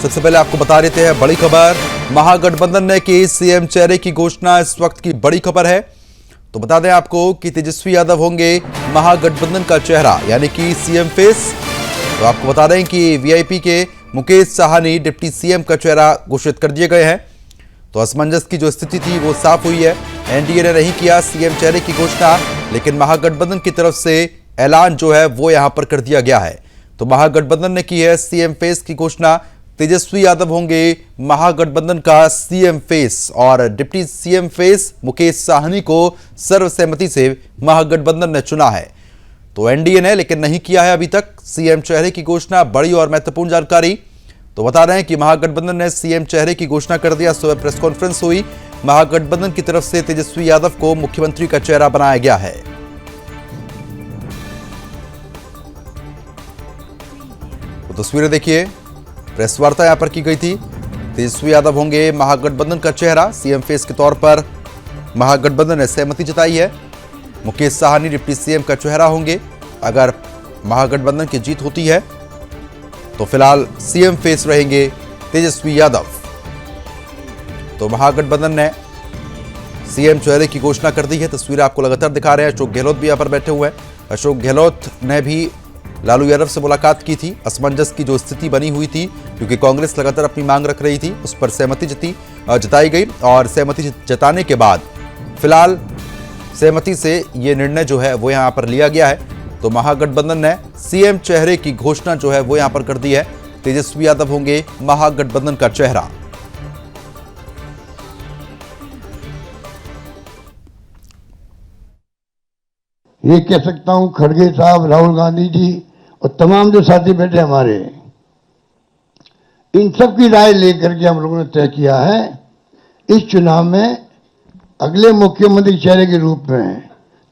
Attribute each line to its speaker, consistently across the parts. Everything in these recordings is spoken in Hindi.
Speaker 1: सबसे पहले आपको बता देते हैं बड़ी खबर, महागठबंधन ने की सीएम चेहरे की घोषणा। इस वक्त की बड़ी खबर है, तो बता दें आपको कि तेजस्वी यादव होंगे महागठबंधन का चेहरा यानी कि सीएम फेस। तो आपको बता दें कि वीआईपी के मुकेश साहनी डिप्टी सीएम का चेहरा घोषित कर दिए गए हैं। तो असमंजस की जो स्थिति थी वो साफ हुई है। एनडीए ने नहीं किया सीएम चेहरे की घोषणा, लेकिन महागठबंधन की तरफ से ऐलान जो है वो यहां पर कर दिया गया है। तो महागठबंधन ने की है सीएम फेस की घोषणा। तेजस्वी यादव होंगे महागठबंधन का सीएम फेस और deputy CM face Mukesh Sahni को सर्वसहमति से महागठबंधन ने चुना है। तो एनडीए ने लेकिन नहीं किया है अभी तक सीएम चेहरे की घोषणा। बड़ी और महत्वपूर्ण जानकारी, तो बता रहे हैं कि महागठबंधन ने सीएम चेहरे की घोषणा कर दिया। सुबह प्रेस कॉन्फ्रेंस हुई, महागठबंधन की तरफ से तेजस्वी यादव को मुख्यमंत्री का चेहरा बनाया गया है। तो तस्वीरें देखिए, प्रेस वार्ता यहां पर की गई थी। तेजस्वी यादव होंगे महागठबंधन का चेहरा, सीएम फेस के तौर पर महागठबंधन ने सहमति जताई है। मुकेश साहनी डिप्टी सीएम का चेहरा होंगे। अगर महागठबंधन की जीत होती है तो फिलहाल सीएम फेस रहेंगे तेजस्वी यादव। तो महागठबंधन ने सीएम चेहरे की घोषणा कर दी है। तस्वीरें आपको लगातार दिखा रहे हैं। अशोक गहलोत भी यहां पर बैठे हुए हैं। अशोक गहलोत ने भी लालू यादव से मुलाकात की थी। असमंजस की जो स्थिति बनी हुई थी, क्योंकि कांग्रेस लगातार अपनी मांग रख रही थी, उस पर सहमति जताई गई और सहमति जताने के बाद फिलहाल सहमति से ये निर्णय जो है वो यहां पर लिया गया है। तो महागठबंधन ने सीएम चेहरे की घोषणा जो है वो यहां पर कर दी है। तेजस्वी यादव होंगे महागठबंधन का चेहरा।
Speaker 2: ये कह सकता हूं खड़गे साहब, राहुल गांधी जी और तमाम जो साथी बैठे हमारे, इन सब की राय लेकर के हम लोगों ने तय किया है इस चुनाव में अगले मुख्यमंत्री चेहरे के रूप में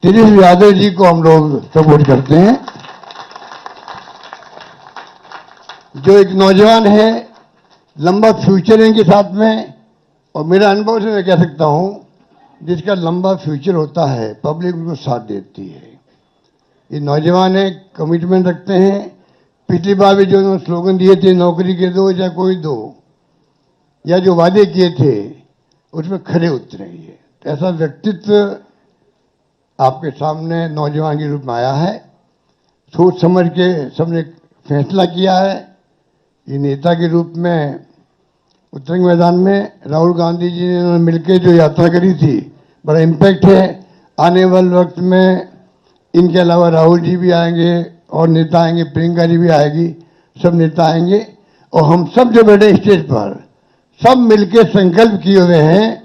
Speaker 2: तेजस्वी यादव जी को हम लोग सपोर्ट करते हैं। जो एक नौजवान है, लंबा फ्यूचर है इनके साथ में, और मेरा अनुभव से मैं कह सकता हूं जिसका लंबा फ्यूचर होता है पब्लिक उनको साथ देती है। ये नौजवान है, कमिटमेंट रखते हैं। पिछली बार भी जो उन्होंने स्लोगन दिए थे, नौकरी के दो या कोई दो, या जो वादे किए थे उसमें खरे उतरे। ये ऐसा व्यक्तित्व आपके सामने नौजवान के रूप में आया है। सोच समझ के सबने फैसला किया है। ये नेता के रूप में उत्तरंग मैदान में राहुल गांधी जी ने मिलकर जो यात्रा करी थी, बड़ा इम्पैक्ट है। आने वाले वक्त में इनके अलावा राहुल जी भी आएंगे और नेता आएंगे, प्रियंका जी भी आएगी, सब नेता आएंगे और हम सब जो बैठे स्टेज पर सब मिलकर संकल्प किए हुए हैं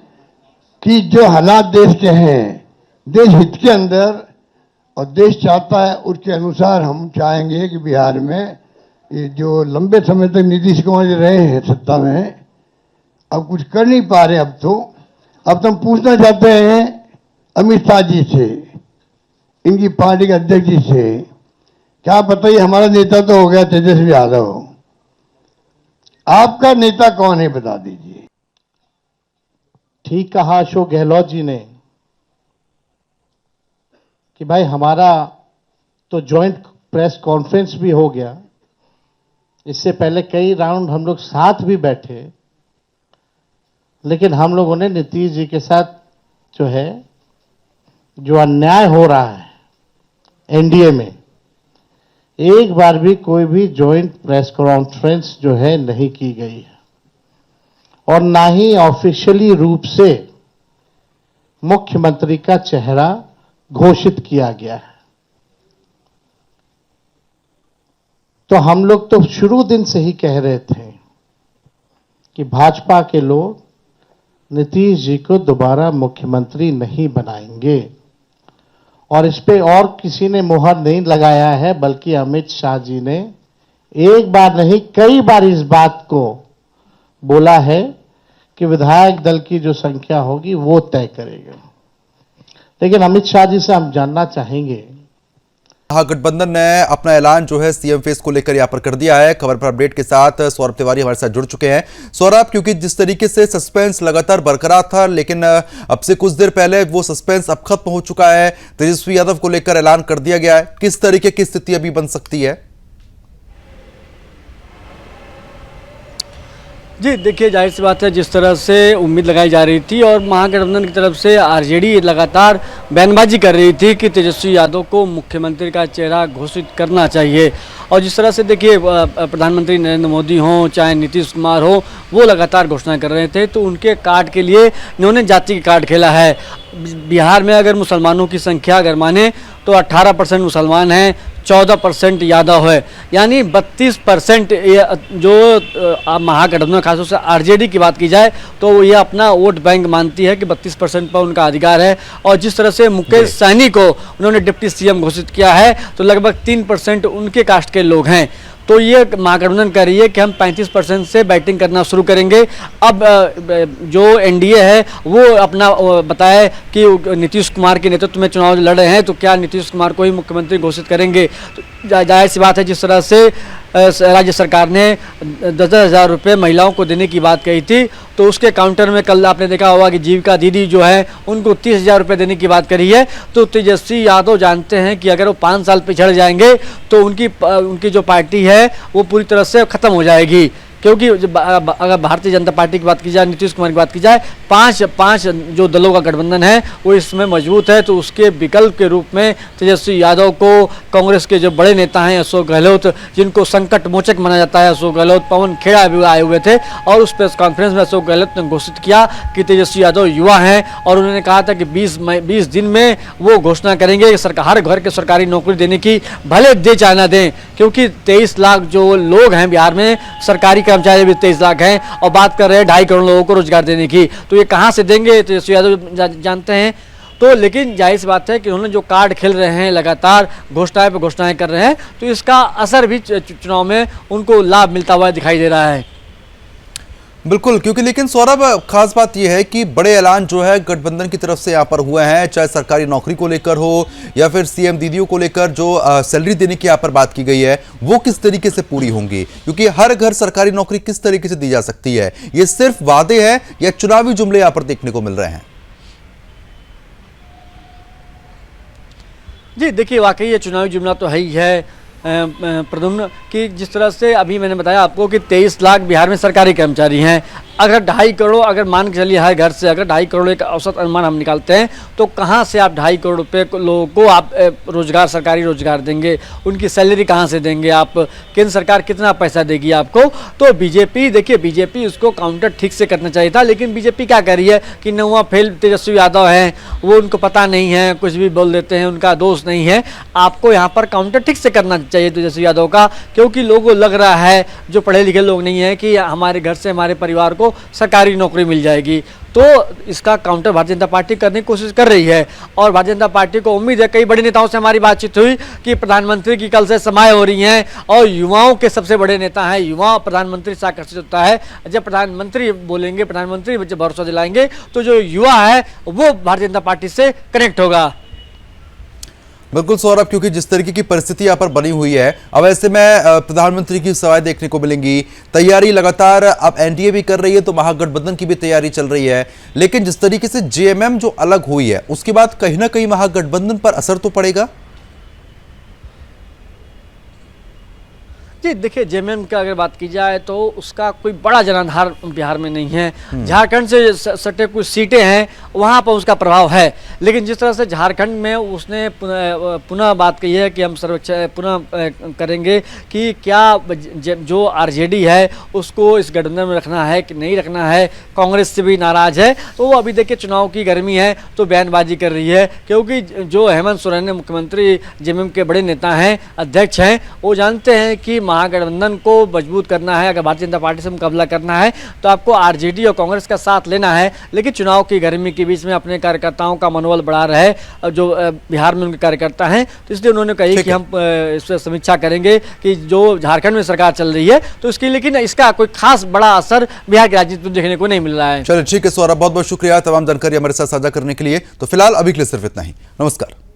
Speaker 2: कि जो हालात देश के हैं, देश हित के अंदर और देश चाहता है उसके अनुसार हम चाहेंगे कि बिहार में ये जो लंबे समय तक नीतीश कुमार जी रहे हैं सत्ता में, अब कुछ कर नहीं पा रहे। अब तो हम पूछना चाहते हैं अमित शाह जी से, इनकी पार्टी के अध्यक्ष जी से, क्या बताइए, हमारा नेता तो हो गया तेजस्वी यादव, आपका नेता कौन है बता दीजिए।
Speaker 3: ठीक कहा अशोक गहलोत जी ने कि भाई हमारा तो जॉइंट प्रेस कॉन्फ्रेंस भी हो गया। इससे पहले कई राउंड हम लोग साथ भी बैठे, लेकिन हम लोगों ने नीतीश जी के साथ जो है, जो अन्याय हो रहा है एनडीए में, एक बार भी कोई भी जॉइंट प्रेस कॉन्फ्रेंस जो है नहीं की गई है और ना ही ऑफिशियली रूप से मुख्यमंत्री का चेहरा घोषित किया गया है। तो हम लोग तो शुरू दिन से ही कह रहे थे कि भाजपा के लोग नीतीश जी को दोबारा मुख्यमंत्री नहीं बनाएंगे, और इस पे और किसी ने मुहर नहीं लगाया है, बल्कि अमित शाह जी ने एक बार नहीं कई बार इस बात को बोला है कि विधायक दल की जो संख्या होगी वो तय करेगा। लेकिन अमित शाह जी से हम जानना चाहेंगे,
Speaker 1: महागठबंधन ने अपना ऐलान जो है सीएम फेस को लेकर यहां पर कर दिया है। खबर पर अपडेट के साथ सौरभ तिवारी हमारे साथ जुड़ चुके हैं। सौरभ, क्योंकि जिस तरीके से सस्पेंस लगातार बरकरार था, लेकिन अब से कुछ देर पहले वो सस्पेंस अब खत्म हो चुका है, तेजस्वी यादव को लेकर ऐलान कर दिया गया है। किस तरीके की स्थिति अभी बन सकती है?
Speaker 4: जी देखिए, जाहिर सी बात है, जिस तरह से उम्मीद लगाई जा रही थी और महागठबंधन की तरफ से आरजेडी लगातार बयानबाजी कर रही थी कि तेजस्वी यादव को मुख्यमंत्री का चेहरा घोषित करना चाहिए। और जिस तरह से देखिए, प्रधानमंत्री नरेंद्र मोदी हों चाहे नीतीश कुमार हो, वो लगातार घोषणा कर रहे थे, तो उनके कार्ड के लिए इन्होंने जाति का कार्ड खेला है। बिहार में अगर मुसलमानों की संख्या अगर माने तो 18% मुसलमान हैं, 14% यादव है, यानी 32% जो महागठबंधन खासतौर से आरजेडी की बात की जाए तो ये अपना वोट बैंक मानती है कि 32% पर उनका अधिकार है। और जिस तरह से मुकेश सहनी को उन्होंने डिप्टी सीएम घोषित किया है तो लगभग 3% उनके कास्ट के लोग हैं। तो ये महागठबंधन कह रही है कि हम 35% से बैटिंग करना शुरू करेंगे। अब जो एनडीए है वो अपना बताया कि नीतीश कुमार के नेतृत्व में चुनाव लड़ रहे हैं, तो क्या नीतीश कुमार को ही मुख्यमंत्री घोषित करेंगे। तो जाहिर सी बात है, जिस तरह से राज्य सरकार ने 10,000 रुपये महिलाओं को देने की बात कही थी, तो उसके काउंटर में कल आपने देखा होगा कि जीविका दीदी जो है उनको 30,000 रुपये देने की बात करी है। तो तेजस्वी यादव जानते हैं कि अगर वो 5 साल पिछड़ जाएंगे तो उनकी जो पार्टी है वो पूरी तरह से ख़त्म हो जाएगी। क्योंकि अगर भारतीय जनता पार्टी की बात की जाए, नीतीश कुमार की बात की जाए, पांच जो दलों का गठबंधन है वो इसमें मजबूत है। तो उसके विकल्प के रूप में तेजस्वी यादव को कांग्रेस के जो बड़े नेता हैं अशोक गहलोत, जिनको संकट मोचक माना जाता है, अशोक गहलोत, पवन खेड़ा भी आए हुए थे और उस प्रेस कॉन्फ्रेंस में अशोक गहलोत ने घोषित किया कि तेजस्वी यादव युवा हैं और उन्होंने कहा था कि 20 दिन में वो घोषणा करेंगे हर घर के सरकारी नौकरी देने की, भले दे चाहे ना दें, क्योंकि 23 लाख जो लोग हैं बिहार में, सरकारी कर्मचारी भी 23 लाख हैं और बात कर रहे हैं 2.5 करोड़ लोगों को रोजगार देने की। तो ये कहां से देंगे तेजस्वी यादव जानते हैं। तो लेकिन जाहिर सी बात है कि उन्होंने जो कार्ड खेल रहे हैं, लगातार घोषणाएं पे घोषणाएं कर रहे हैं, तो इसका असर भी चुनाव में उनको लाभ मिलता हुआ दिखाई दे रहा है।
Speaker 1: बिल्कुल, क्योंकि लेकिन सौरभ, खास बात यह है कि बड़े ऐलान जो है गठबंधन की तरफ से यहाँ पर हुए हैं, चाहे सरकारी नौकरी को लेकर हो या फिर सीएम दीदियों को लेकर जो सैलरी देने की यहाँ पर बात की गई है, वो किस तरीके से पूरी होंगी, क्योंकि हर घर सरकारी नौकरी किस तरीके से दी जा सकती है, ये सिर्फ वादे हैं या चुनावी जुमले यहाँ पर देखने को मिल रहे हैं।
Speaker 4: जी देखिए, वाकई ये चुनावी जुमला तो है ही है प्रद्युम्न, कि जिस तरह से अभी मैंने बताया आपको कि 23 लाख बिहार में सरकारी कर्मचारी हैं। अगर 2.5 करोड़, अगर मान के चलिए हर घर से अगर 2.5 करोड़ एक औसत अनुमान हम निकालते हैं, तो कहाँ से आप 2.5 करोड़ रुपये लोगों को आप रोजगार, सरकारी रोजगार देंगे, उनकी सैलरी कहाँ से देंगे आप, केंद्र सरकार कितना पैसा देगी आपको। तो बीजेपी, देखिए बीजेपी उसको काउंटर ठीक से करना चाहिए था, लेकिन बीजेपी क्या कर रही है कि नौवां फेल तेजस्वी यादव हैं, वो उनको पता नहीं है, कुछ भी बोल देते हैं, उनका दोष नहीं है। आपको यहाँ पर काउंटर ठीक से करना चाहिए तेजस्वी यादव का, क्योंकि लोगों को लग रहा है, जो पढ़े लिखे लोग नहीं है, कि हमारे घर से हमारे परिवार को सरकारी नौकरी मिल जाएगी। तो इसका काउंटर भारतीय जनता पार्टी करने की कोशिश कर रही है और भारतीय जनता पार्टी को उम्मीद है, कई बड़े नेताओं से हमारी बातचीत हुई कि प्रधानमंत्री की कल से समाएं हो रही हैं और युवाओं के सबसे बड़े नेता हैं, युवा प्रधानमंत्री से आकर्षित होता है। जब प्रधानमंत्री बोलेंगे, प्रधानमंत्री जब भरोसा दिलाएंगे, तो जो युवा है वो भारतीय जनता पार्टी से कनेक्ट होगा।
Speaker 1: बिल्कुल सौरभ, क्योंकि जिस तरीके की परिस्थिति यहाँ पर बनी हुई है, अब ऐसे में प्रधानमंत्री की सभाएं देखने को मिलेंगी, तैयारी लगातार अब एनडीए भी कर रही है, तो महागठबंधन की भी तैयारी चल रही है। लेकिन जिस तरीके से जेएमएम जो अलग हुई है, उसके बाद कहीं ना कहीं महागठबंधन पर असर तो पड़ेगा।
Speaker 4: जी देखिए, जेएमएम की अगर बात की जाए तो उसका कोई बड़ा जनाधार बिहार में नहीं है। झारखंड से सटे कुछ सीटें हैं, वहाँ पर उसका प्रभाव है, लेकिन जिस तरह से झारखंड में उसने पुनः बात कही है कि हम सर्वेक्षण पुनः करेंगे कि क्या जो आरजेडी है उसको इस गठबंधन में रखना है कि नहीं रखना है, कांग्रेस से भी नाराज है। तो वो अभी देखिए चुनाव की गर्मी है तो बयानबाजी कर रही है, क्योंकि जो हेमंत सोरेन ने, मुख्यमंत्री जेएमएम के बड़े नेता हैं, अध्यक्ष हैं, वो जानते हैं कि महागठबंधन को मजबूत करना है, अगर भारतीय जनता पार्टी से मुकाबला करना है तो आपको आरजेडी और कांग्रेस का साथ लेना है। लेकिन चुनाव की गर्मी के बीच में अपने कार्यकर्ताओं का मनोबल बढ़ा रहे जो बिहार में उनके कार्यकर्ता हैं, तो इसलिए उन्होंने कही कि हम इस पर समीक्षा करेंगे कि जो झारखंड में सरकार चल रही है तो इसकी, लेकिन इसका कोई खास बड़ा असर बिहार की राजनीति में देखने को नहीं मिल रहा है।
Speaker 1: चलिए ठीक है सौरभ, बहुत बहुत शुक्रिया तमाम जानकारी हमारे साथ साझा करने के लिए। तो फिलहाल अभी के लिए सिर्फ इतना ही, नमस्कार।